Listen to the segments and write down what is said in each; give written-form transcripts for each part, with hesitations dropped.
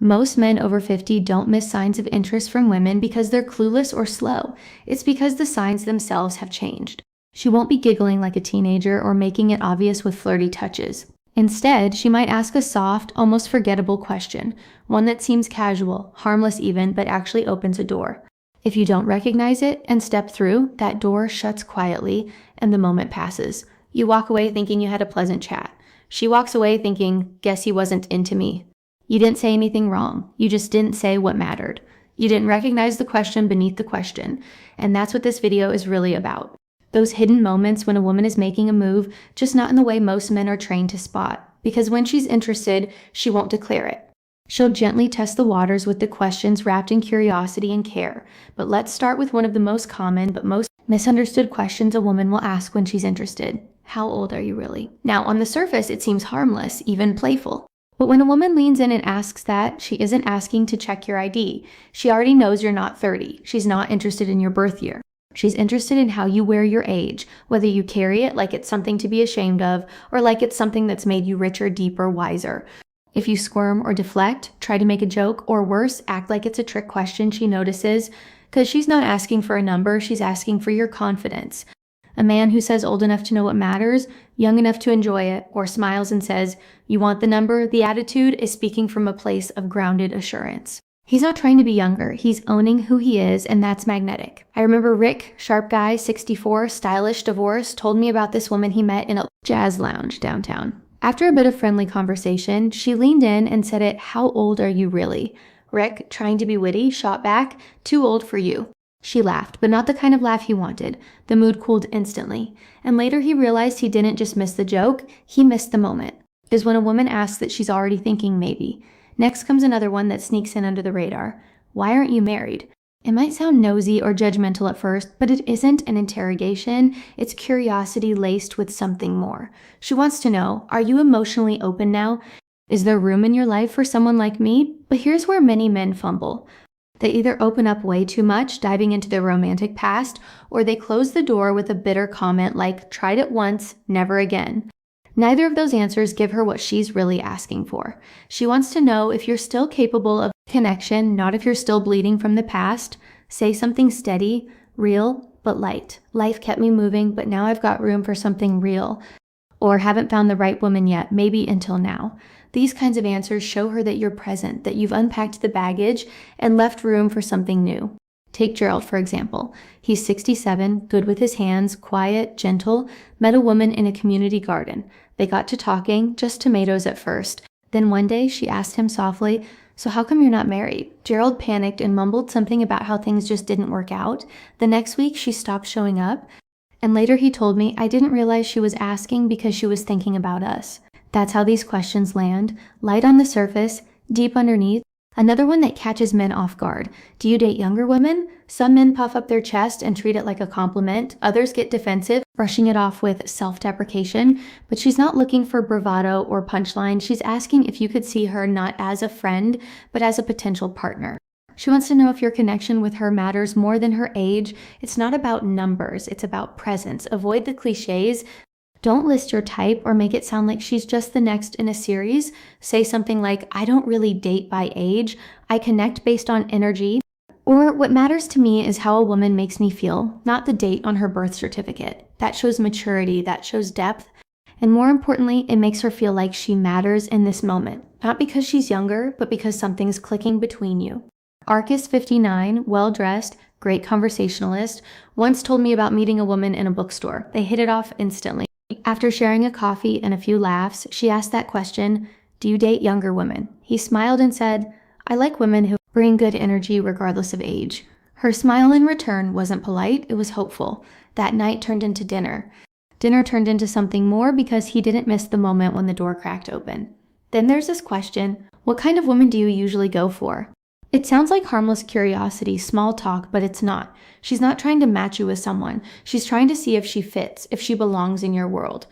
Most men over 50 don't miss signs of interest from women because they're clueless or slow. It's because the signs themselves have changed. She won't be giggling like a teenager or making it obvious with flirty touches. Instead, she might ask a soft, almost forgettable question, one that seems casual, harmless even, but actually opens a door. If you don't recognize it and step through, that door shuts quietly and the moment passes. You walk away thinking you had a pleasant chat. She walks away thinking, guess he wasn't into me. You didn't say anything wrong. You just didn't say what mattered. You didn't recognize the question beneath the question. And that's what this video is really about. Those hidden moments when a woman is making a move, just not in the way most men are trained to spot. Because when she's interested, she won't declare it. She'll gently test the waters with the questions wrapped in curiosity and care. But let's start with one of the most common but most misunderstood questions a woman will ask when she's interested. How old are you really? Now, on the surface, it seems harmless, even playful. But when a woman leans in and asks that, she isn't asking to check your ID. She already knows you're not 30. She's not interested in your birth year. She's interested in how you wear your age, whether you carry it like it's something to be ashamed of, or like it's something that's made you richer, deeper, wiser. If you squirm or deflect, try to make a joke, or worse, act like it's a trick question she notices, because she's not asking for a number, she's asking for your confidence. A man who says old enough to know what matters, young enough to enjoy it, or smiles and says, you want the number, the attitude is speaking from a place of grounded assurance. He's not trying to be younger, he's owning who he is, and that's magnetic. I remember Rick, sharp guy, 64, stylish, divorced, told me about this woman he met in a jazz lounge downtown. After a bit of friendly conversation, she leaned in and said it, how old are you really? Rick, trying to be witty, shot back, too old for you. She laughed, but not the kind of laugh he wanted. The mood cooled instantly. And later he realized he didn't just miss the joke, he missed the moment. Is when a woman asks that she's already thinking maybe. Next comes another one that sneaks in under the radar. Why aren't you married? It might sound nosy or judgmental at first, but it isn't an interrogation. It's curiosity laced with something more. She wants to know, are you emotionally open now? Is there room in your life for someone like me? But here's where many men fumble. They either open up way too much, diving into their romantic past, or they close the door with a bitter comment like, tried it once, never again. Neither of those answers give her what she's really asking for. She wants to know if you're still capable of connection, not if you're still bleeding from the past. Say something steady, real, but light. Life kept me moving, but now I've got room for something real. Or haven't found the right woman yet, maybe until now. These kinds of answers show her that you're present, that you've unpacked the baggage and left room for something new. Take Gerald, for example. He's 67, good with his hands, quiet, gentle, met a woman in a community garden. They got to talking, just tomatoes at first. Then one day she asked him softly, so how come you're not married? Gerald panicked and mumbled something about how things just didn't work out. The next week she stopped showing up. And later he told me, I didn't realize she was asking because she was thinking about us. That's how these questions land. Light on the surface, deep underneath. Another one that catches men off guard. Do you date younger women? Some men puff up their chest and treat it like a compliment. Others get defensive, brushing it off with self-deprecation. But she's not looking for bravado or punchline. She's asking if you could see her not as a friend, but as a potential partner. She wants to know if your connection with her matters more than her age. It's not about numbers, it's about presence. Avoid the cliches. Don't list your type or make it sound like she's just the next in a series. Say something like, I don't really date by age. I connect based on energy. Or what matters to me is how a woman makes me feel, not the date on her birth certificate. That shows maturity, that shows depth. And more importantly, it makes her feel like she matters in this moment. Not because she's younger, but because something's clicking between you. Arcus 59, well-dressed, great conversationalist, once told me about meeting a woman in a bookstore. They hit it off instantly. After sharing a coffee and a few laughs, she asked that question, do you date younger women? He smiled and said, I like women who bring good energy regardless of age. Her smile in return wasn't polite, it was hopeful. That night turned into dinner. Dinner turned into something more because he didn't miss the moment when the door cracked open. Then there's this question, what kind of woman do you usually go for? It sounds like harmless curiosity, small talk, but it's not. She's not trying to match you with someone. She's trying to see if she fits, if she belongs in your world.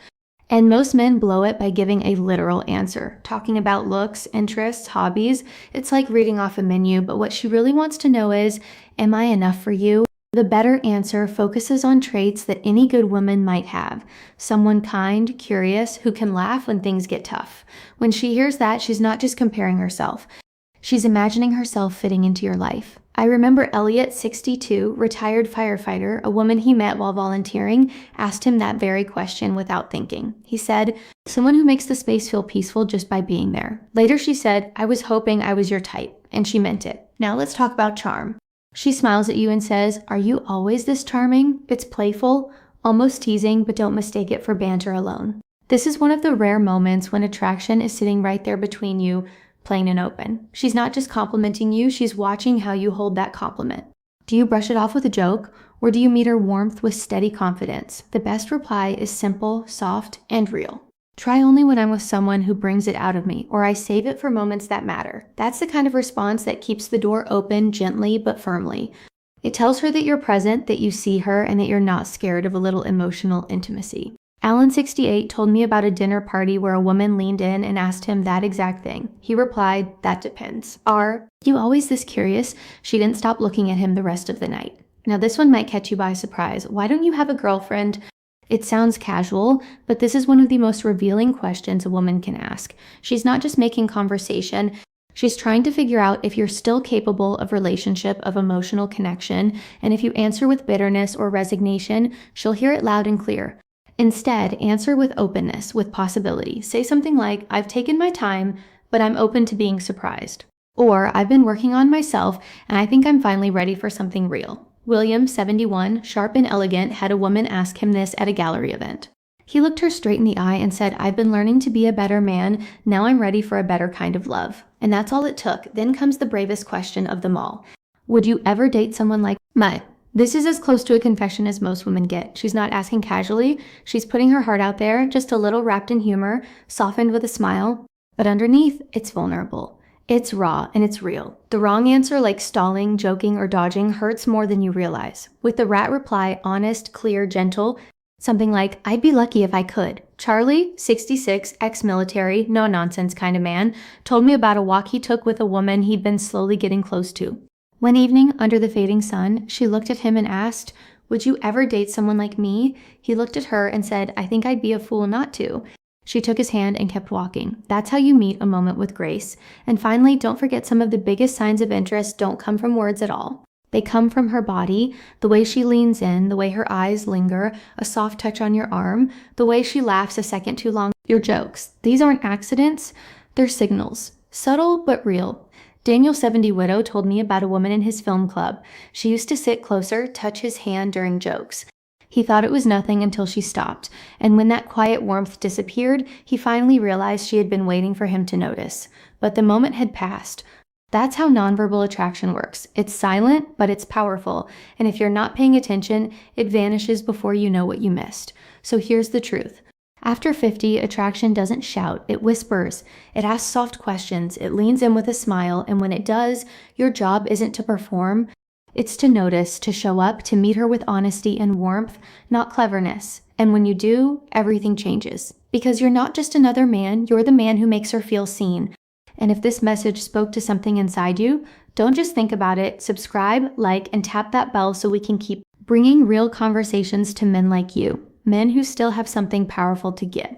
And most men blow it by giving a literal answer, talking about looks, interests, hobbies. It's like reading off a menu, but what she really wants to know is, am I enough for you? The better answer focuses on traits that any good woman might have. Someone kind, curious, who can laugh when things get tough. When she hears that, she's not just comparing herself. She's imagining herself fitting into your life. I remember Elliot, 62, retired firefighter, a woman he met while volunteering, asked him that very question without thinking. He said, "Someone who makes the space feel peaceful just by being there." Later she said, "I was hoping I was your type," and she meant it. Now let's talk about charm. She smiles at you and says, "Are you always this charming?" It's playful, almost teasing, but don't mistake it for banter alone. This is one of the rare moments when attraction is sitting right there between you, plain and open. She's not just complimenting you, she's watching how you hold that compliment. Do you brush it off with a joke, or do you meet her warmth with steady confidence? The best reply is simple, soft, and real. "Try only when I'm with someone who brings it out of me, or I save it for moments that matter." That's the kind of response that keeps the door open gently but firmly. It tells her that you're present, that you see her, and that you're not scared of a little emotional intimacy. Alan, 68, told me about a dinner party where a woman leaned in and asked him that exact thing. He replied, "That depends." "Are you always this curious?" She didn't stop looking at him the rest of the night. Now this one might catch you by surprise. Why don't you have a girlfriend? It sounds casual, but this is one of the most revealing questions a woman can ask. She's not just making conversation. She's trying to figure out if you're still capable of relationship, of emotional connection, and if you answer with bitterness or resignation, she'll hear it loud and clear. Instead, answer with openness, with possibility. Say something like, "I've taken my time, but I'm open to being surprised." Or, "I've been working on myself, and I think I'm finally ready for something real." William, 71, sharp and elegant, had a woman ask him this at a gallery event. He looked her straight in the eye and said, "I've been learning to be a better man. Now I'm ready for a better kind of love." And that's all it took. Then comes the bravest question of them all. Would you ever date someone like Mai? This is as close to a confession as most women get. She's not asking casually. She's putting her heart out there, just a little wrapped in humor, softened with a smile. But underneath, it's vulnerable. It's raw and it's real. The wrong answer, like stalling, joking, or dodging, hurts more than you realize. With the rat reply, honest, clear, gentle, something like, "I'd be lucky if I could." Charlie, 66, ex-military, no-nonsense kind of man, told me about a walk he took with a woman he'd been slowly getting close to. One evening, under the fading sun, she looked at him and asked, "Would you ever date someone like me?" He looked at her and said, "I think I'd be a fool not to." She took his hand and kept walking. That's how you meet a moment with grace. And finally, don't forget some of the biggest signs of interest don't come from words at all. They come from her body, the way she leans in, the way her eyes linger, a soft touch on your arm, the way she laughs a second too long, your jokes. These aren't accidents, they're signals. Subtle but real. Daniel, 70 widow, told me about a woman in his film club. She used to sit closer, touch his hand during jokes. He thought it was nothing until she stopped, and when that quiet warmth disappeared, he finally realized she had been waiting for him to notice. But the moment had passed. That's how nonverbal attraction works. It's silent, but it's powerful, and if you're not paying attention, it vanishes before you know what you missed. So here's the truth. After 50, attraction doesn't shout, it whispers. It asks soft questions, it leans in with a smile, and when it does, your job isn't to perform, it's to notice, to show up, to meet her with honesty and warmth, not cleverness. And when you do, everything changes. Because you're not just another man, you're the man who makes her feel seen. And if this message spoke to something inside you, don't just think about it, subscribe, like, and tap that bell so we can keep bringing real conversations to men like you. Men who still have something powerful to give.